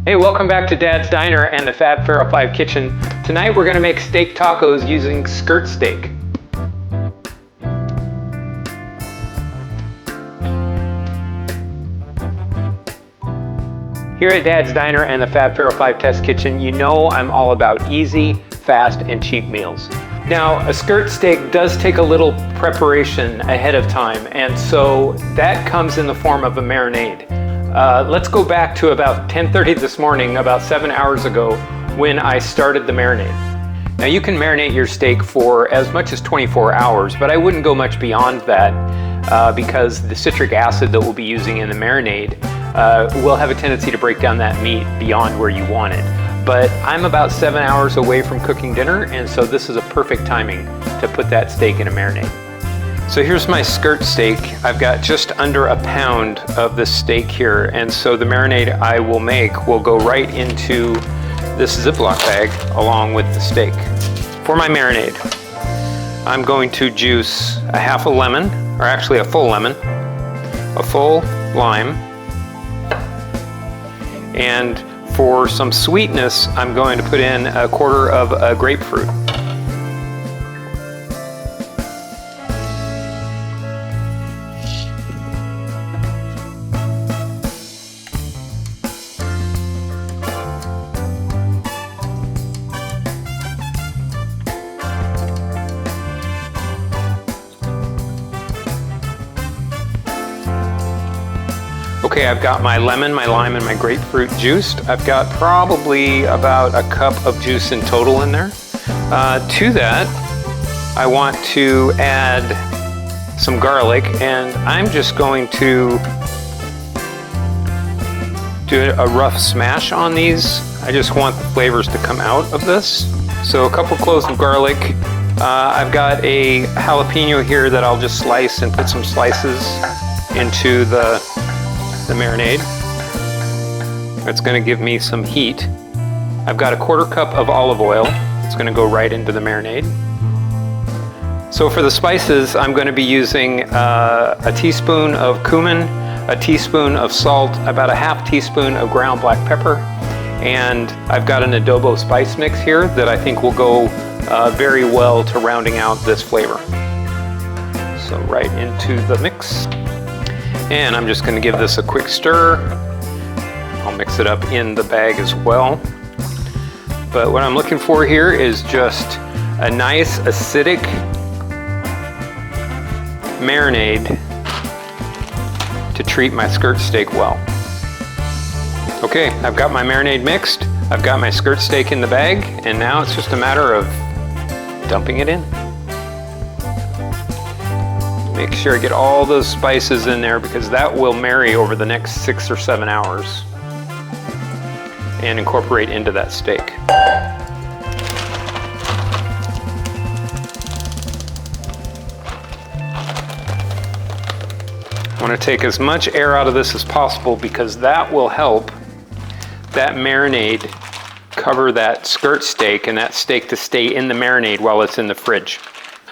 Hey, welcome back to Dad's Diner and the Fab Pharaoh 5 kitchen. Tonight we're going to make steak tacos using skirt steak. Here at Dad's Diner and the Fab Pharaoh 5 Test Kitchen, you know I'm all about easy, fast, and cheap meals. Now, a skirt steak does take a little preparation ahead of time, and so that comes in the form of a marinade. Let's go back to about 10:30 this morning, about 7 hours ago, when I started the marinade. Now you can marinate your steak for as much as 24 hours, but I wouldn't go much beyond that because the citric acid that we'll be using in the marinade will have a tendency to break down that meat beyond where you want it. But I'm about 7 hours away from cooking dinner, and so this is a perfect timing to put that steak in a marinade. So here's my skirt steak. I've got just under a pound of this steak here, and so the marinade I will make will go right into this Ziploc bag along with the steak. For my marinade, I'm going to juice a half a lemon, or actually a full lemon, a full lime, and for some sweetness, I'm going to put in a quarter of a grapefruit. Okay, I've got my lemon, my lime, and my grapefruit juiced. I've got probably about a cup of juice in total in there. To that, I want to add some garlic, and I'm just going to do a rough smash on these. I just want the flavors to come out of this. So a couple cloves of garlic. I've got a jalapeno here that I'll just slice and put some slices into the marinade. It's going to give me some heat. I've got a quarter cup of olive oil. It's going to go right into the marinade. So for the spices, I'm going to be using a teaspoon of cumin, a teaspoon of salt, about a half teaspoon of ground black pepper, and I've got an adobo spice mix here that I think will go very well to rounding out this flavor. So right into the mix. And I'm just going to give this a quick stir. I'll mix it up in the bag as well. But what I'm looking for here is just a nice acidic marinade to treat my skirt steak well. Okay, I've got my marinade mixed. I've got my skirt steak in the bag, and now it's just a matter of dumping it in. Make sure I get all those spices in there because that will marry over the next 6 or 7 hours and incorporate into that steak. I want to take as much air out of this as possible because that will help that marinade cover that skirt steak and that steak to stay in the marinade while it's in the fridge.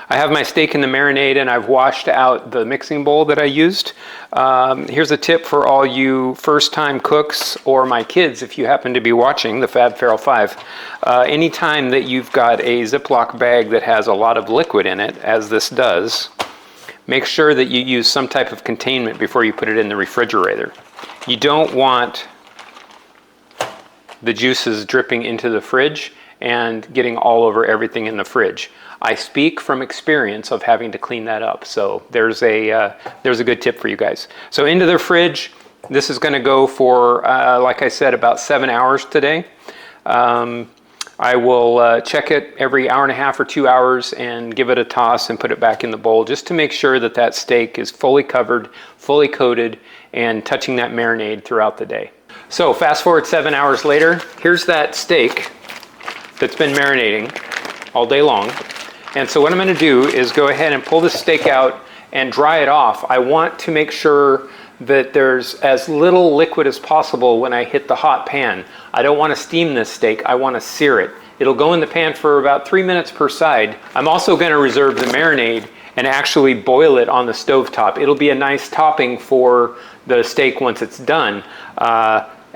I have my steak in the marinade and I've washed out the mixing bowl that I used. Here's a tip for all you first-time cooks or my kids if you happen to be watching the Fab Pharaoh 5. Anytime that you've got a Ziploc bag that has a lot of liquid in it, as this does, make sure that you use some type of containment before you put it in the refrigerator. You don't want the juices dripping into the fridge and getting all over everything in the fridge. I speak from experience of having to clean that up, so there's a good tip for you guys. So into the fridge, this is going to go for, like I said, about 7 hours today. I will check it every hour and a half or 2 hours and give it a toss and put it back in the bowl just to make sure that that steak is fully covered, fully coated, and touching that marinade throughout the day. So fast forward 7 hours later, here's that steak that's been marinating all day long. And so what I'm going to do is go ahead and pull this steak out and dry it off. I want to make sure that there's as little liquid as possible when I hit the hot pan. I don't want to steam this steak, I want to sear it. It'll go in the pan for about 3 minutes per side. I'm also going to reserve the marinade and actually boil it on the stovetop. It'll be a nice topping for the steak once it's done.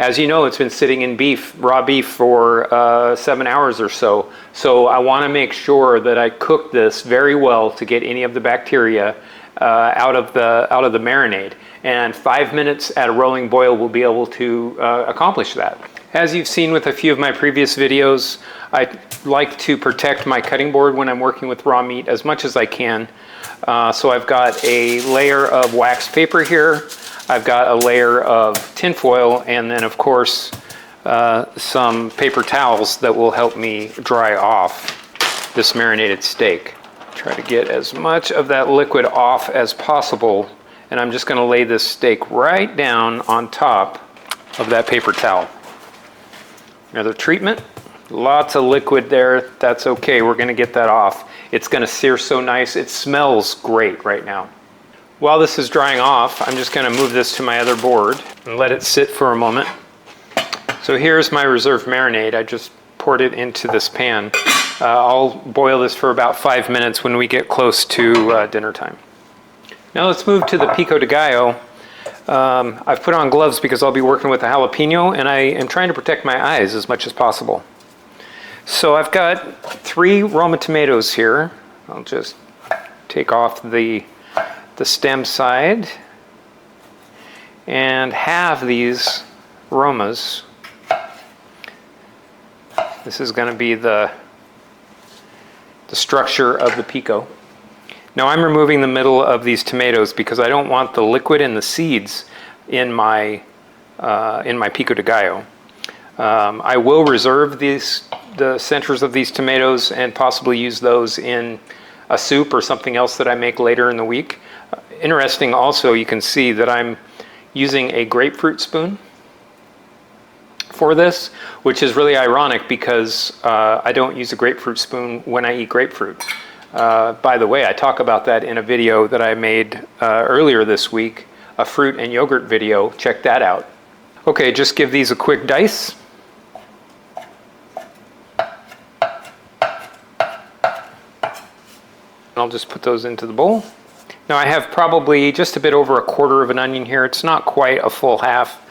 As you know, it's been sitting in raw beef for 7 hours or so. So I want to make sure that I cook this very well to get any of the bacteria out of the marinade. And 5 minutes at a rolling boil will be able to accomplish that. As you've seen with a few of my previous videos, I like to protect my cutting board when I'm working with raw meat as much as I can. So I've got a layer of wax paper here. I've got a layer of tin foil, and then of course some paper towels that will help me dry off this marinated steak. Try to get as much of that liquid off as possible, and I'm just going to lay this steak right down on top of that paper towel. Another treatment, lots of liquid there. That's okay, we're going to get that off. It's going to sear so nice. It smells great right now. While this is drying off, I'm just going to move this to my other board and let it sit for a moment. So here's my reserved marinade. I just poured it into this pan. I'll boil this for about 5 minutes when we get close to dinner time. Now let's move to the pico de gallo. I've put on gloves because I'll be working with a jalapeno, and I am trying to protect my eyes as much as possible. So I've got 3 Roma tomatoes here. I'll just take off the stem side and halve these Romas. This is going to be the structure of the pico. Now I'm removing the middle of these tomatoes because I don't want the liquid and the seeds in my pico de gallo. I will reserve the centers of these tomatoes and possibly use those in a soup or something else that I make later in the week. Interesting also, you can see that I'm using a grapefruit spoon for this, which is really ironic because I don't use a grapefruit spoon when I eat grapefruit. By the way, I talk about that in a video that I made earlier this week, a fruit and yogurt video. Check that out. Okay, just give these a quick dice. I'll just put those into the bowl. Now I have probably just a bit over a quarter of an onion here. It's not quite a full half.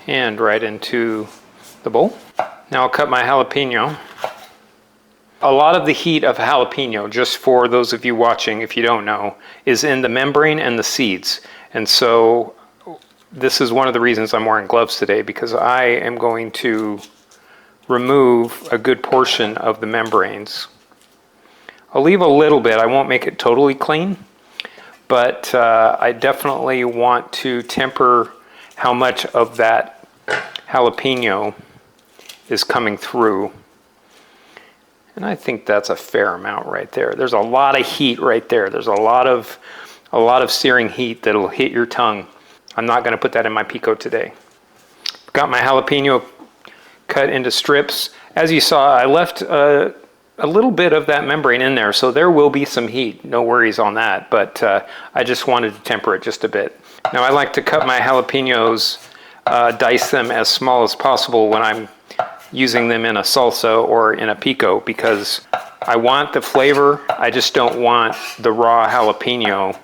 And right into the bowl. Now I'll cut my jalapeno. A lot of the heat of jalapeno, just for those of you watching, if you don't know, is in the membrane and the seeds. And so this is one of the reasons I'm wearing gloves today, because I am going to remove a good portion of the membranes. I'll leave a little bit. I won't make it totally clean, but I definitely want to temper how much of that jalapeno is coming through. And I think that's a fair amount right there. There's a lot of heat right there. There's a lot of searing heat that'll hit your tongue. I'm not going to put that in my pico today. Got my jalapeno cut into strips. As you saw, I left a little bit of that membrane in there, so there will be some heat. No worries on that, but I just wanted to temper it just a bit. Now I like to cut my jalapenos, dice them as small as possible when I'm using them in a salsa or in a pico, because I want the flavor. I just don't want the raw jalapeno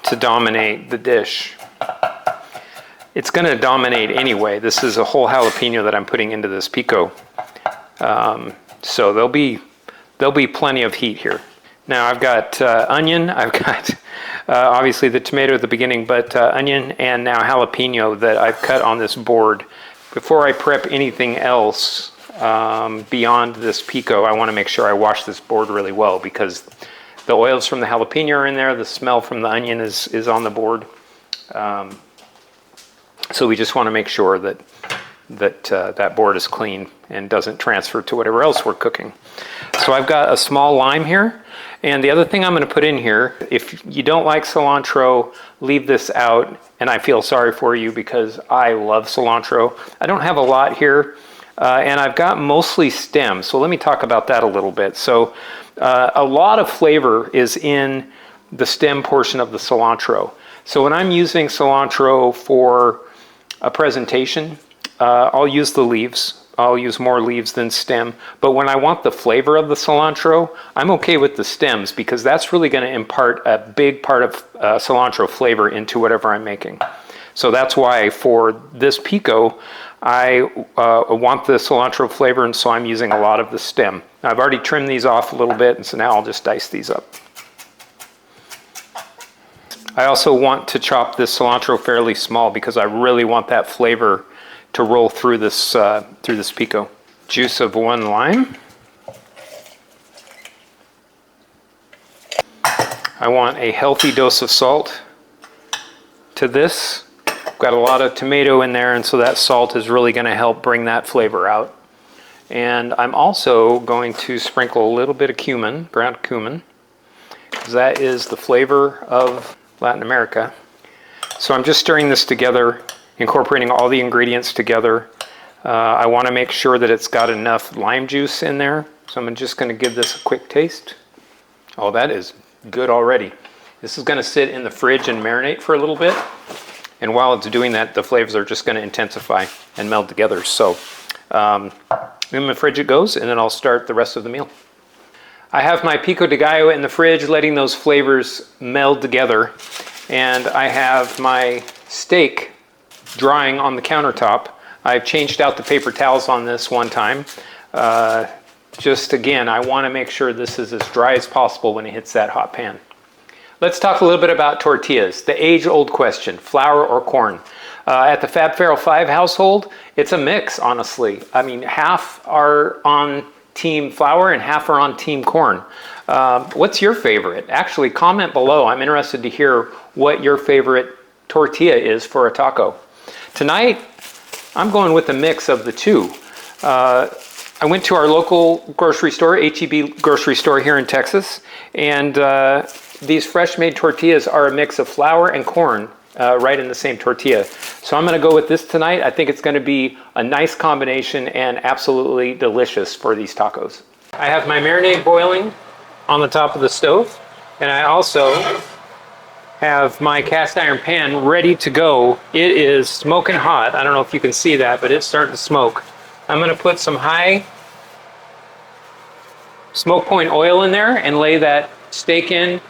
to dominate the dish. It's going to dominate anyway. This is a whole jalapeno that I'm putting into this pico. So there'll be plenty of heat here. Now I've got onion, I've got obviously the tomato at the beginning, but onion and now jalapeno that I've cut on this board. Before I prep anything else beyond this pico, I want to make sure I wash this board really well, because the oils from the jalapeno are in there, the smell from the onion is on the board. So we just want to make sure that that board is clean and doesn't transfer to whatever else we're cooking. So I've got a small lime here. And the other thing I'm going to put in here, if you don't like cilantro, leave this out. And I feel sorry for you because I love cilantro. I don't have a lot here. And I've got mostly stems. So let me talk about that a little bit. So a lot of flavor is in the stem portion of the cilantro. So when I'm using cilantro for a presentation, I'll use the leaves. I'll use more leaves than stem. But when I want the flavor of the cilantro, I'm okay with the stems because that's really going to impart a big part of cilantro flavor into whatever I'm making. So that's why for this pico, I want the cilantro flavor, and so I'm using a lot of the stem. Now, I've already trimmed these off a little bit, and so now I'll just dice these up. I also want to chop this cilantro fairly small because I really want that flavor to roll through this pico. Juice of 1 lime. I want a healthy dose of salt to this. Got a lot of tomato in there, and so that salt is really going to help bring that flavor out. And I'm also going to sprinkle a little bit of cumin, ground cumin, because that is the flavor of Latin America. So I'm just stirring this together, incorporating all the ingredients together. I want to make sure that it's got enough lime juice in there. So I'm just going to give this a quick taste. Oh, that is good already. This is going to sit in the fridge and marinate for a little bit. And while it's doing that, the flavors are just going to intensify and meld together. So in the fridge it goes, and then I'll start the rest of the meal. I have my pico de gallo in the fridge, letting those flavors meld together. And I have my steak drying on the countertop. I've changed out the paper towels on this one time. Just again, I want to make sure this is as dry as possible when it hits that hot pan. Let's talk a little bit about tortillas, the age-old question, flour or corn. At the Fab Farrell 5 household, it's a mix, honestly. I mean, half are on team flour and half are on team corn. What's your favorite? Actually, comment below. I'm interested to hear what your favorite tortilla is for a taco. Tonight, I'm going with a mix of the two. I went to our local grocery store, H-E-B grocery store here in Texas, and these fresh made tortillas are a mix of flour and corn right in the same tortilla. So I'm going to go with this tonight. I think it's going to be a nice combination and absolutely delicious for these tacos. I have my marinade boiling on the top of the stove, and I also have my cast iron pan ready to go. It is smoking hot. I don't know if you can see that, but it's starting to smoke. I'm going to put some high smoke point oil in there and lay that steak in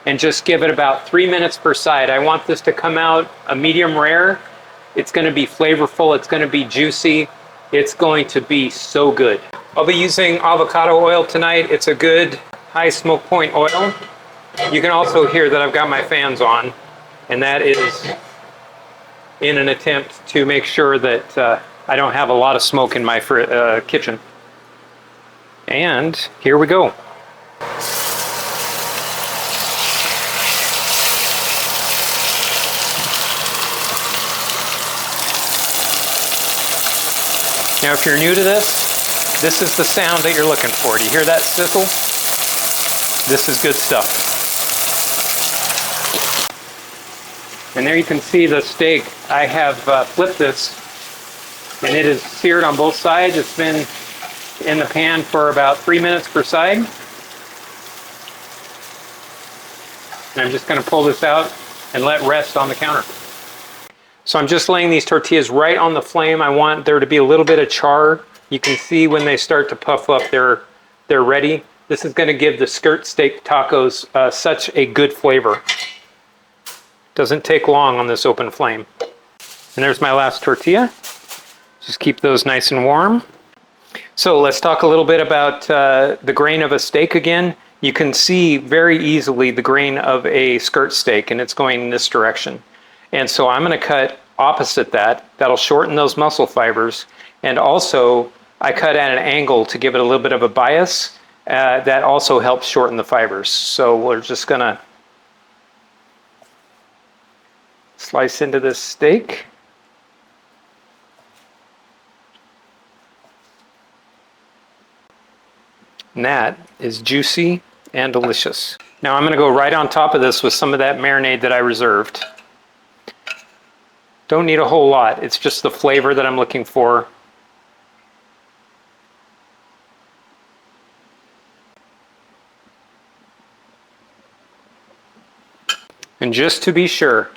and just give it about 3 minutes per side. I want this to come out a medium rare. It's going to be flavorful. It's going to be juicy. It's going to be so good. I'll be using avocado oil tonight. It's a good high smoke point oil. You can also hear that I've got my fans on, and that is in an attempt to make sure that I don't have a lot of smoke in my kitchen. And here we go. Now, if you're new to this is the sound that you're looking for. Do you hear that sizzle? This is good stuff. And there you can see the steak. I have flipped this, and it is seared on both sides. It's been in the pan for about 3 minutes per side. And I'm just going to pull this out and let rest on the counter. So I'm just laying these tortillas right on the flame. I want there to be a little bit of char. You can see when they start to puff up, they're ready. This is going to give the skirt steak tacos such a good flavor. Doesn't take long on this open flame. And there's my last tortilla. Just keep those nice and warm. So let's talk a little bit about the grain of a steak again. You can see very easily the grain of a skirt steak, and it's going in this direction. And so I'm going to cut opposite that. That'll shorten those muscle fibers. And also, I cut at an angle to give it a little bit of a bias. That also helps shorten the fibers. So we're just going to slice into this steak. And that is juicy and delicious. Now I'm going to go right on top of this with some of that marinade that I reserved. Don't need a whole lot. It's just the flavor that I'm looking for. And just to be sure,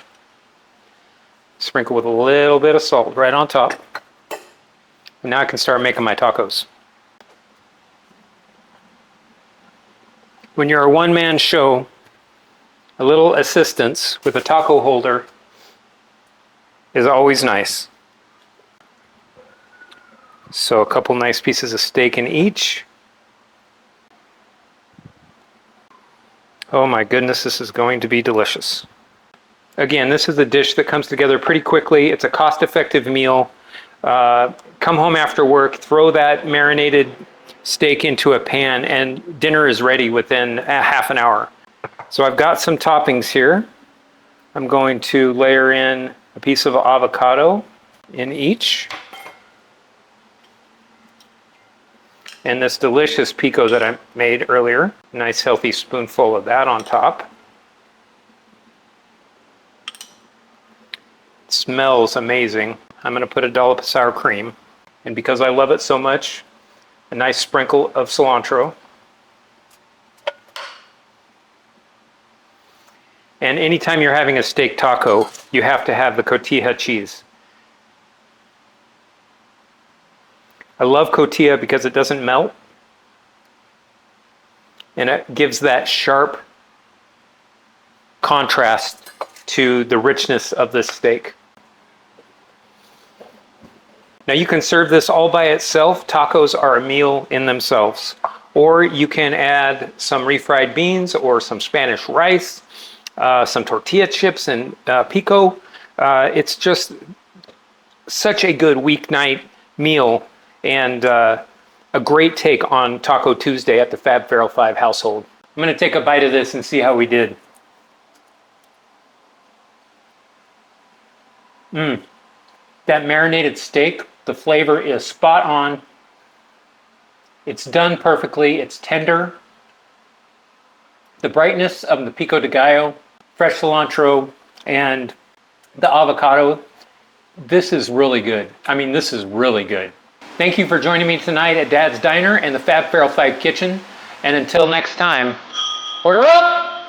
sprinkle with a little bit of salt right on top. And now I can start making my tacos. When you're a one-man show, a little assistance with a taco holder is always nice. So a couple nice pieces of steak in each. Oh my goodness, this is going to be delicious. Again, this is a dish that comes together pretty quickly. It's a cost-effective meal. Come home after work, throw that marinated steak into a pan, and dinner is ready within a half an hour. So I've got some toppings here. I'm going to layer in a piece of avocado in each. And this delicious pico that I made earlier. Nice healthy spoonful of that on top. It smells amazing. I'm going to put a dollop of sour cream. And because I love it so much, a nice sprinkle of cilantro. And anytime you're having a steak taco, you have to have the cotija cheese. I love cotija because it doesn't melt. And it gives that sharp contrast to the richness of this steak. Now you can serve this all by itself. Tacos are a meal in themselves. Or you can add some refried beans or some Spanish rice, some tortilla chips and pico. It's just such a good weeknight meal and a great take on Taco Tuesday at the Fab Feral 5 household. I'm going to take a bite of this and see how we did. That marinated steak, the flavor is spot on. It's done perfectly. It's tender. The brightness of the pico de gallo, fresh cilantro, and the avocado. This is really good. I mean, this is really good. Thank you for joining me tonight at Dad's Diner and the Fab Feral 5 Kitchen. And until next time, order up!